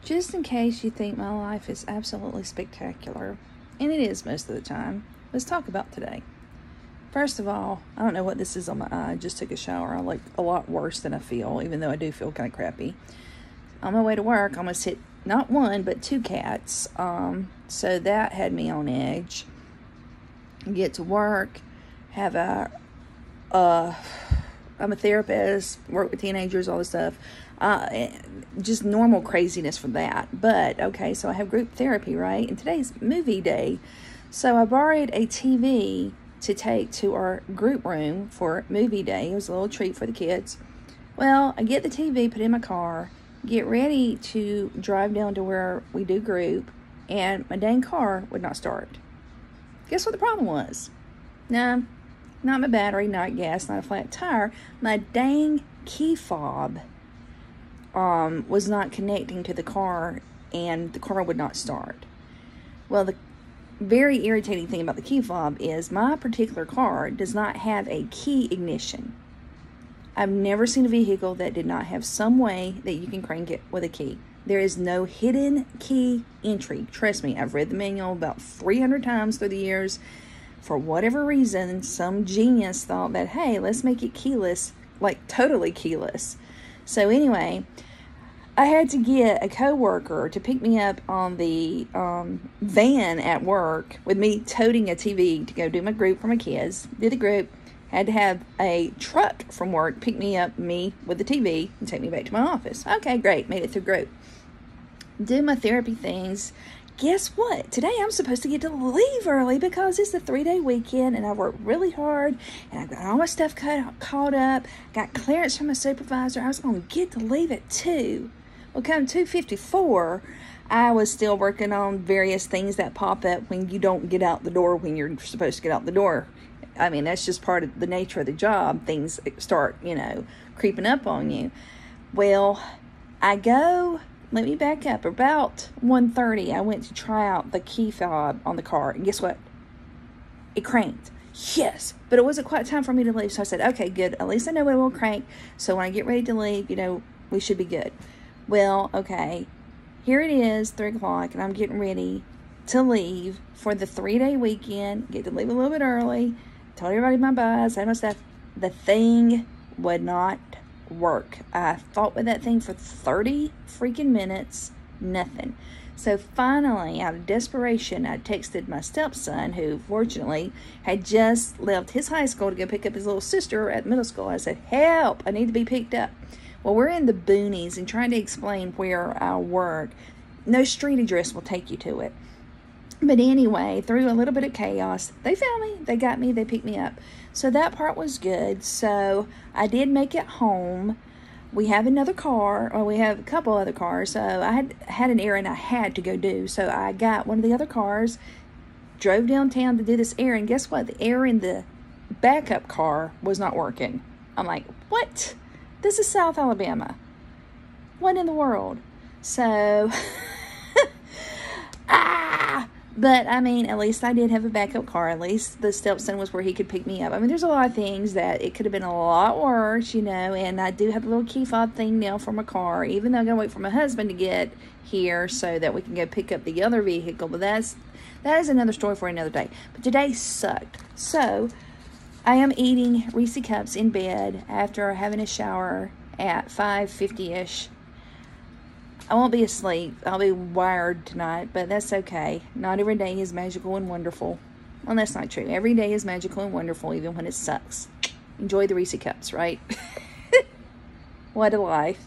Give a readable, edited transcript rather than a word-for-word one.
Just in case you think my life is absolutely spectacular, and it is most of the time, let's talk about today. First of all, I don't know what this is on my eye. I just took a shower. I look a lot worse than I feel, even though I do feel kind of crappy. On my way to work, I almost hit not one, but two cats. So that had me on edge. Get to work, I'm a therapist, work with teenagers, all this stuff. Just normal craziness for that. But, okay, so I have group therapy, right? And today's movie day. So I borrowed a TV to take to our group room for movie day. It was a little treat for the kids. Well, I get the TV, put it in my car, get ready to drive down to where we do group, and my dang car would not start. Guess what the problem was? No, not my battery, not gas, not a flat tire. My dang key fob was not connecting to the car, and the car would not start. Well, the very irritating thing about the key fob is my particular car does not have a key ignition. I've never seen a vehicle that did not have some way that you can crank it with a key. There is no hidden key entry. Trust me, I've read the manual about 300 times through the years. For whatever reason, some genius thought that, hey, let's make it keyless, like totally keyless. So anyway, I had to get a coworker to pick me up on the van at work with me toting a TV to go do my group for my kids. Did the group. Had to have a truck from work pick me up, me with the TV, and take me back to my office. Okay, great. Made it through group. Did my therapy things. Guess what? Today I'm supposed to get to leave early because it's a 3-day weekend and I worked really hard and I got all my stuff caught up. Got clearance from my supervisor. I was going to get to leave at 2. Well, come 2:54, I was still working on various things that pop up when you don't get out the door when you're supposed to get out the door. I mean, that's just part of the nature of the job. Things start, creeping up on you. Well, let me back up. About 1:30, I went to try out the key fob on the car. And guess what? It cranked. Yes. But it wasn't quite time for me to leave. So I said, okay, good. At least I know it will crank. So when I get ready to leave, we should be good. Well, okay. Here it is, 3 o'clock, and I'm getting ready to leave for the 3-day weekend. Get to leave a little bit early. Told everybody my buys, had my stuff. The thing would not work. I fought with that thing for 30 freaking minutes. Nothing. So finally, out of desperation, I texted my stepson, who fortunately had just left his high school to go pick up his little sister at middle school. I said, help, I need to be picked up. Well, we're in the boonies and trying to explain where I work. No street address will take you to it. But anyway, through a little bit of chaos, they found me, they got me, they picked me up. So that part was good. So I did make it home. We have another car, or we have a couple other cars. So I had an errand I had to go do. So I got one of the other cars, drove downtown to do this errand. Guess what? The air in the backup car was not working. I'm like, what? This is South Alabama. What in the world? So... But, I mean, at least I did have a backup car. At least the stepson was where he could pick me up. I mean, there's a lot of things that it could have been a lot worse, and I do have a little key fob thing now for my car, even though I'm going to wait for my husband to get here so that we can go pick up the other vehicle. But that is another story for another day. But today sucked. So, I am eating Reese Cups in bed after having a shower at 5:50-ish. I won't be asleep. I'll be wired tonight, but that's okay. Not every day is magical and wonderful. Well, that's not true. Every day is magical and wonderful, even when it sucks. Enjoy the Reese Cups, right? What a life.